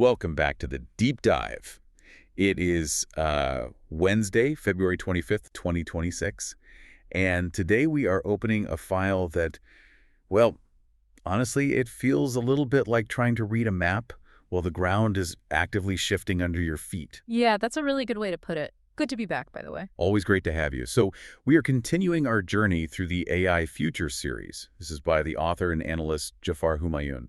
Welcome back to the Deep Dive. It is Wednesday, February 25th, 2026, and today we are opening a file that, well, honestly, it feels a little bit like trying to read a map while the ground is actively shifting under your feet. Yeah, that's a really good way to put it. Good to be back, by the way. Always great to have you. So we are continuing our journey through the AI Futures series. This is by the author and analyst Jafar Humayun.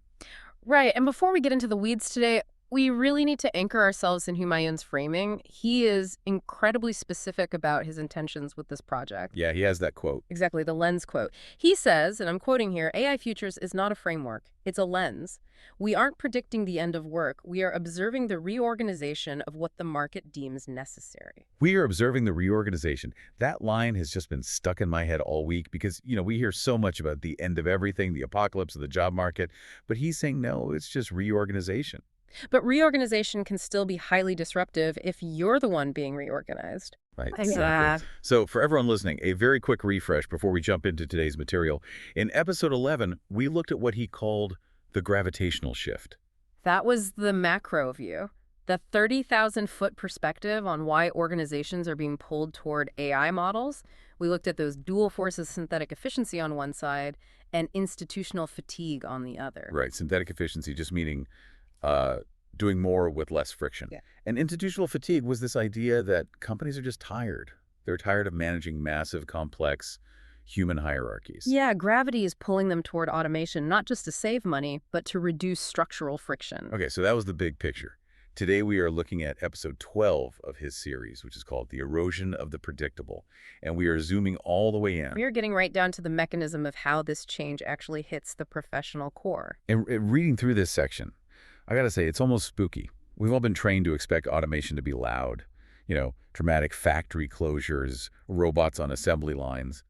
Right, and before we get into the weeds today, we really need to anchor ourselves in Humayun's framing. He is incredibly specific about his intentions with this project. Yeah, he has that quote. Exactly, the lens quote. He says, and I'm quoting here, AI Futures is not a framework, it's a lens. We aren't predicting the end of work, we are observing the reorganization of what the market deems necessary. We are observing the reorganization. That line has just been stuck in my head all week because, we hear so much about the end of everything, the apocalypse of the job market, but he's saying, no, it's just reorganization. But reorganization can still be highly disruptive if you're the one being reorganized. Right. Exactly. So for everyone listening, a very quick refresh before we jump into today's material. In episode 11, we looked at what he called the gravitational shift. That was the macro view, the 30,000-foot perspective on why organizations are being pulled toward AI models. We looked at those dual forces, synthetic efficiency on one side and institutional fatigue on the other. Right. Synthetic efficiency just meaning doing more with less friction. Yeah. And institutional fatigue was this idea that companies are just tired. They're tired of managing massive, complex human hierarchies. Yeah, gravity is pulling them toward automation, not just to save money, but to reduce structural friction. Okay, so that was the big picture. Today we are looking at episode 12 of his series, which is called The Erosion of the Predictable. And we are zooming all the way in. We are getting right down to the mechanism of how this change actually hits the professional core. And reading through this section, I gotta say, it's almost spooky. We've all been trained to expect automation to be loud. Dramatic factory closures, robots on assembly lines.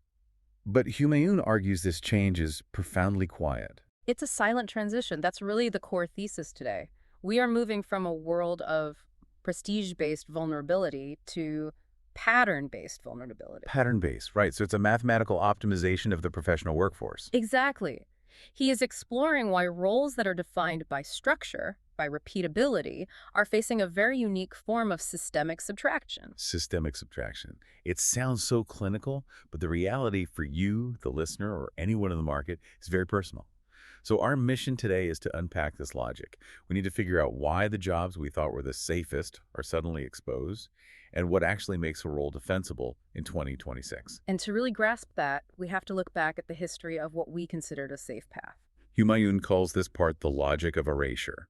But Humayun argues this change is profoundly quiet. It's a silent transition. That's really the core thesis today. We are moving from a world of prestige-based vulnerability to pattern-based vulnerability. Pattern-based, right. So it's a mathematical optimization of the professional workforce. Exactly. He is exploring why roles that are defined by structure, by repeatability, are facing a very unique form of systemic subtraction. Systemic subtraction. It sounds so clinical, but the reality for you, the listener, or anyone in the market is very personal. So our mission today is to unpack this logic. We need to figure out why the jobs we thought were the safest are suddenly exposed, and what actually makes a role defensible in 2026. And to really grasp that, we have to look back at the history of what we considered a safe path. Humayun calls this part the logic of erasure.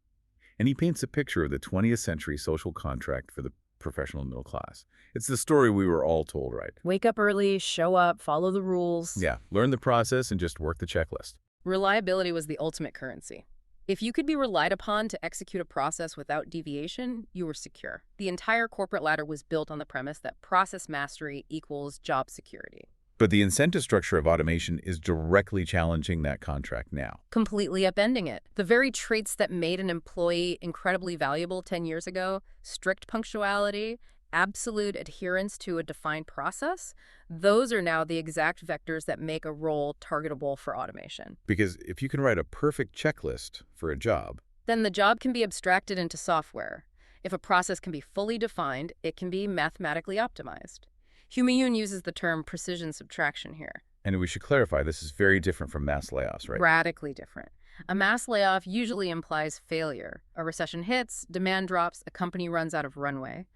And he paints a picture of the 20th century social contract for the professional middle class. It's the story we were all told, right? Wake up early, show up, follow the rules. Yeah, learn the process and just work the checklist. Reliability was the ultimate currency. If you could be relied upon to execute a process without deviation, you were secure. The entire corporate ladder was built on the premise that process mastery equals job security. But the incentive structure of automation is directly challenging that contract now. Completely upending it. The very traits that made an employee incredibly valuable 10 years ago, strict punctuality, absolute adherence to a defined process, those are now the exact vectors that make a role targetable for automation. Because if you can write a perfect checklist for a job, then the job can be abstracted into software. If a process can be fully defined, it can be mathematically optimized. Humayun uses the term precision subtraction here. and we should clarify, this is very different from mass layoffs, right? Radically different. A mass layoff usually implies failure. A recession hits, demand drops, a company runs out of runway.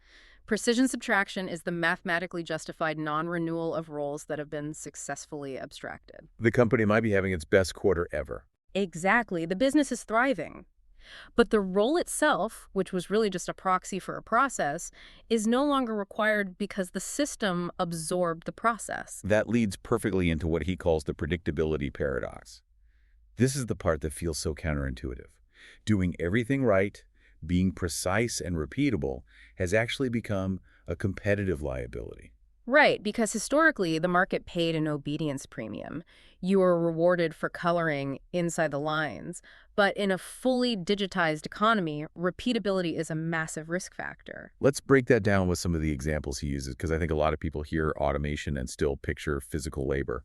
Precision subtraction is the mathematically justified non-renewal of roles that have been successfully abstracted. The company might be having its best quarter ever. Exactly. The business is thriving. But the role itself, which was really just a proxy for a process, is no longer required because the system absorbed the process. That leads perfectly into what he calls the predictability paradox. This is the part that feels so counterintuitive. Doing everything right, being precise and repeatable, has actually become a competitive liability. Right, because historically, the market paid an obedience premium. You were rewarded for coloring inside the lines. But in a fully digitized economy, repeatability is a massive risk factor. Let's break that down with some of the examples he uses, because I think a lot of people hear automation and still picture physical labor.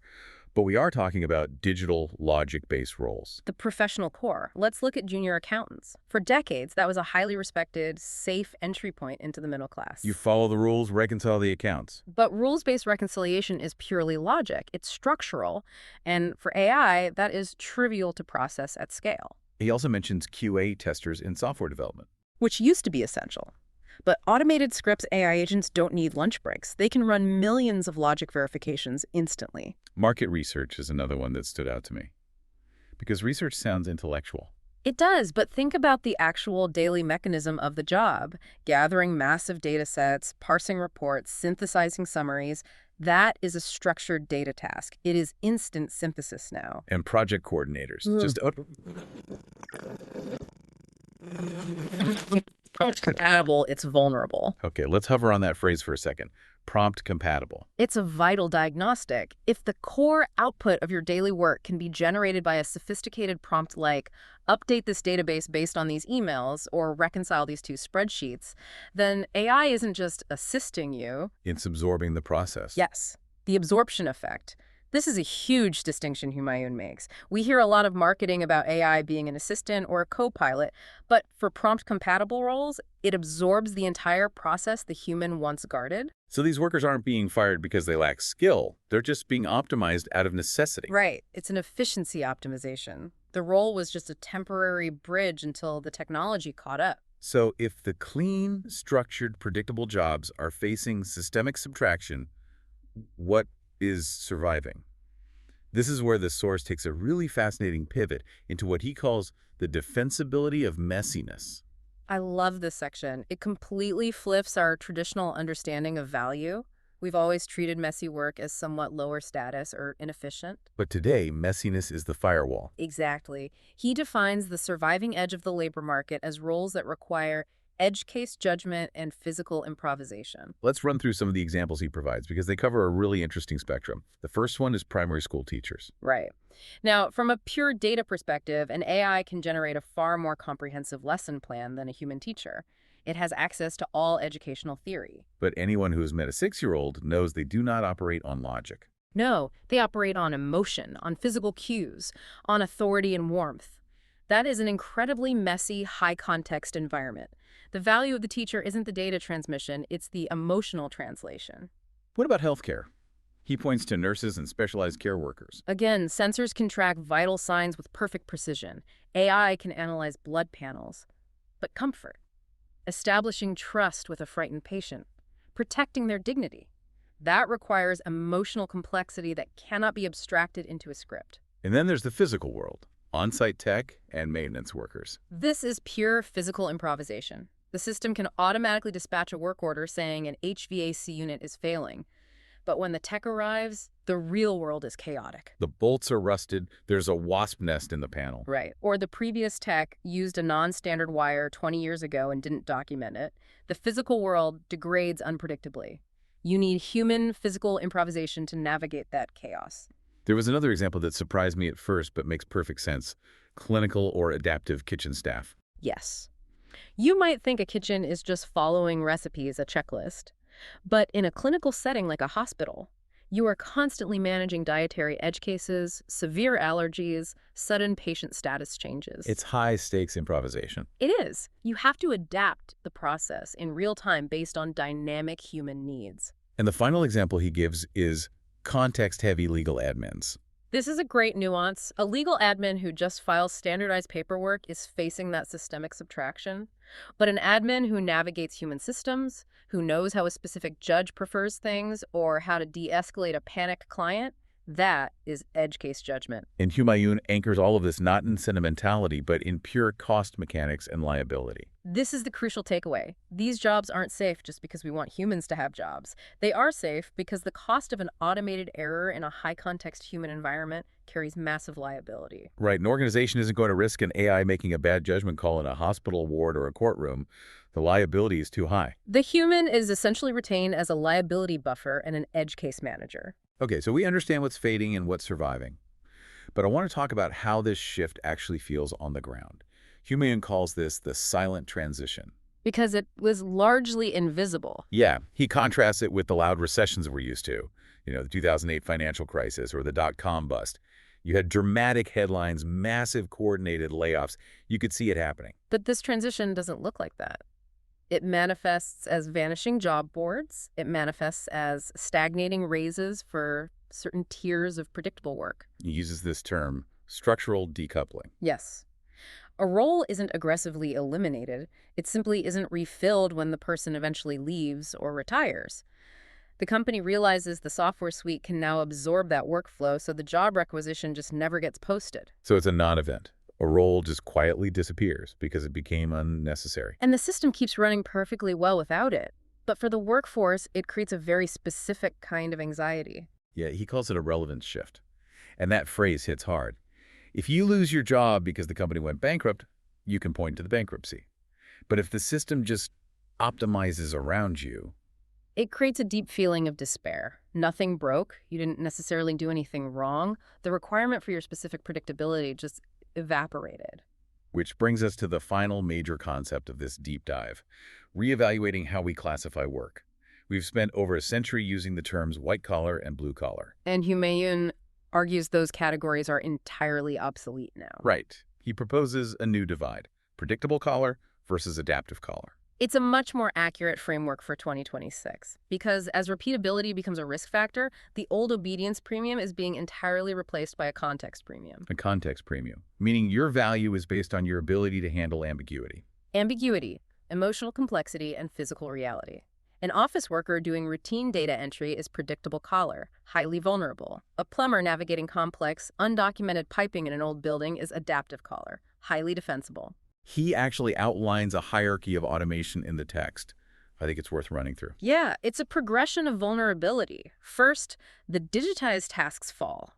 But we are talking about digital logic-based roles. The professional core. Let's look at junior accountants. For decades, that was a highly respected, safe entry point into the middle class. You follow the rules, reconcile the accounts. But rules-based reconciliation is purely logic. It's structural. And for AI, that is trivial to process at scale. He also mentions QA testers in software development. Which used to be essential. But automated scripts AI agents don't need lunch breaks. They can run millions of logic verifications instantly. Market research is another one that stood out to me. Because research sounds intellectual. It does, but think about the actual daily mechanism of the job. Gathering massive data sets, parsing reports, synthesizing summaries. That is a structured data task. It is instant synthesis now. And project coordinators. Prompt compatible, it's vulnerable. Okay, let's hover on that phrase for a second. Prompt compatible. It's a vital diagnostic. If the core output of your daily work can be generated by a sophisticated prompt like, update this database based on these emails or reconcile these two spreadsheets, then AI isn't just assisting you. It's absorbing the process. Yes, the absorption effect. This is a huge distinction Humayun makes. We hear a lot of marketing about AI being an assistant or a co-pilot, but for prompt-compatible roles, it absorbs the entire process the human once guarded. So these workers aren't being fired because they lack skill. They're just being optimized out of necessity. Right. It's an efficiency optimization. The role was just a temporary bridge until the technology caught up. So if the clean, structured, predictable jobs are facing systemic subtraction, what is surviving? This is where the source takes a really fascinating pivot into what he calls the defensibility of messiness. I love this section. It completely flips our traditional understanding of value. We've always treated messy work as somewhat lower status or inefficient. But today, messiness is the firewall. Exactly. He defines the surviving edge of the labor market as roles that require edge case judgment and physical improvisation. Let's run through some of the examples he provides because they cover a really interesting spectrum. The first one is primary school teachers. Right. Now, from a pure data perspective, an AI can generate a far more comprehensive lesson plan than a human teacher. It has access to all educational theory. But anyone who has met a 6-year-old knows they do not operate on logic. No, they operate on emotion, on physical cues, on authority and warmth. That is an incredibly messy, high-context environment. The value of the teacher isn't the data transmission, it's the emotional translation. What about healthcare? He points to nurses and specialized care workers. Again, sensors can track vital signs with perfect precision. AI can analyze blood panels. But comfort, establishing trust with a frightened patient, protecting their dignity, that requires emotional complexity that cannot be abstracted into a script. And then there's the physical world, on-site tech and maintenance workers. This is pure physical improvisation. The system can automatically dispatch a work order saying an HVAC unit is failing. But when the tech arrives, the real world is chaotic. The bolts are rusted, there's a wasp nest in the panel. Right. Or the previous tech used a non-standard wire 20 years ago and didn't document it. The physical world degrades unpredictably. You need human physical improvisation to navigate that chaos. There was another example that surprised me at first but makes perfect sense. Clinical or adaptive kitchen staff. Yes. You might think a kitchen is just following recipes, a checklist. But in a clinical setting like a hospital, you are constantly managing dietary edge cases, severe allergies, sudden patient status changes. It's high-stakes improvisation. It is. You have to adapt the process in real time based on dynamic human needs. And the final example he gives is context-heavy legal admins. This is a great nuance. A legal admin who just files standardized paperwork is facing that systemic subtraction. But an admin who navigates human systems, who knows how a specific judge prefers things, or how to de-escalate a panicked client, that is edge case judgment. And Humayun anchors all of this not in sentimentality, but in pure cost mechanics and liability. This is the crucial takeaway. These jobs aren't safe just because we want humans to have jobs. They are safe because the cost of an automated error in a high-context human environment carries massive liability. Right. An organization isn't going to risk an AI making a bad judgment call in a hospital ward or a courtroom. The liability is too high. The human is essentially retained as a liability buffer and an edge case manager. Okay, so we understand what's fading and what's surviving. But I want to talk about how this shift actually feels on the ground. Humayun calls this the silent transition. Because it was largely invisible. Yeah, he contrasts it with the loud recessions we're used to. The 2008 financial crisis or the dot-com bust. You had dramatic headlines, massive coordinated layoffs. You could see it happening. But this transition doesn't look like that. It manifests as vanishing job boards. It manifests as stagnating raises for certain tiers of predictable work. He uses this term, structural decoupling. Yes. A role isn't aggressively eliminated. It simply isn't refilled when the person eventually leaves or retires. The company realizes the software suite can now absorb that workflow, so the job requisition just never gets posted. So it's a non-event. A role just quietly disappears because it became unnecessary. And the system keeps running perfectly well without it. But for the workforce, it creates a very specific kind of anxiety. Yeah, he calls it a relevance shift. And that phrase hits hard. If you lose your job because the company went bankrupt, you can point to the bankruptcy. But if the system just optimizes around you, It creates a deep feeling of despair. Nothing broke. You didn't necessarily do anything wrong. The requirement for your specific predictability just evaporated. which brings us to the final major concept of this deep dive, reevaluating how we classify work. We've spent over a century using the terms white collar and blue collar. And Humayun argues those categories are entirely obsolete now. Right. He proposes a new divide, predictable collar versus adaptive collar. It's a much more accurate framework for 2026 because as repeatability becomes a risk factor, the old obedience premium is being entirely replaced by a context premium. A context premium, meaning your value is based on your ability to handle ambiguity. Ambiguity, emotional complexity, and physical reality. An office worker doing routine data entry is predictable collar, highly vulnerable. A plumber navigating complex, undocumented piping in an old building is adaptive collar, highly defensible. He actually outlines a hierarchy of automation in the text. I think it's worth running through. Yeah, it's a progression of vulnerability. First, the digitized tasks fall.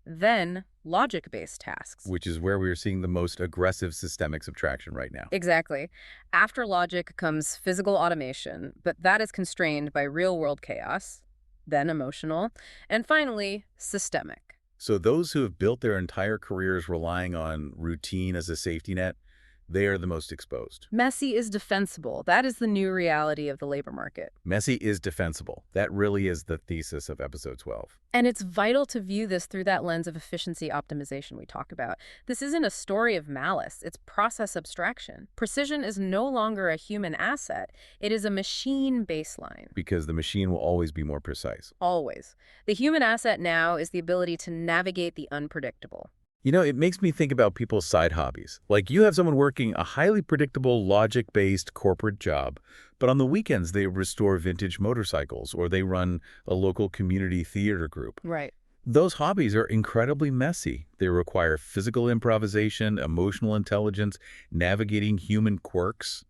Then, logic-based tasks. Which is where we're seeing the most aggressive systemic subtraction right now. Exactly. After logic comes physical automation, but that is constrained by real-world chaos, then emotional, and finally, systemic. So those who have built their entire careers relying on routine as a safety net, they are the most exposed. Messy is defensible. That is the new reality of the labor market. Messy is defensible. That really is the thesis of episode 12. And it's vital to view this through that lens of efficiency optimization we talk about. This isn't a story of malice. It's process abstraction. Precision is no longer a human asset. It is a machine baseline. Because the machine will always be more precise. Always. The human asset now is the ability to navigate the unpredictable. It makes me think about people's side hobbies. Like you have someone working a highly predictable, logic-based corporate job, but on the weekends they restore vintage motorcycles or they run a local community theater group. Right. Those hobbies are incredibly messy. They require physical improvisation, emotional intelligence, navigating human quirks.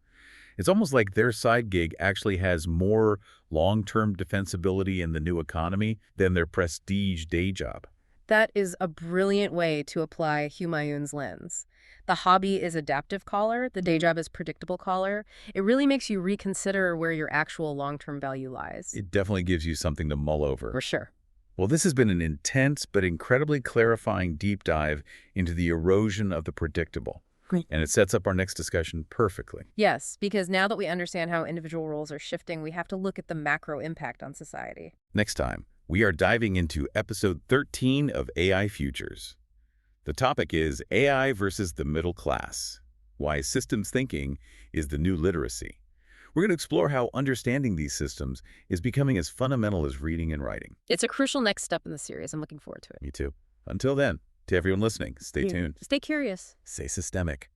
It's almost like their side gig actually has more long-term defensibility in the new economy than their prestige day job. That is a brilliant way to apply Humayun's lens. The hobby is adaptive collar, the day job is predictable collar. It really makes you reconsider where your actual long-term value lies. It definitely gives you something to mull over. For sure. Well, this has been an intense but incredibly clarifying deep dive into the erosion of the predictable. Great. And it sets up our next discussion perfectly. Yes, because now that we understand how individual roles are shifting, we have to look at the macro impact on society. Next time, we are diving into episode 13 of AI Futures. The topic is AI versus the middle class, why systems thinking is the new literacy. We're going to explore how understanding these systems is becoming as fundamental as reading and writing. It's a crucial next step in the series. I'm looking forward to it. Me too. Until then, to everyone listening, stay tuned. Stay curious. Stay systemic.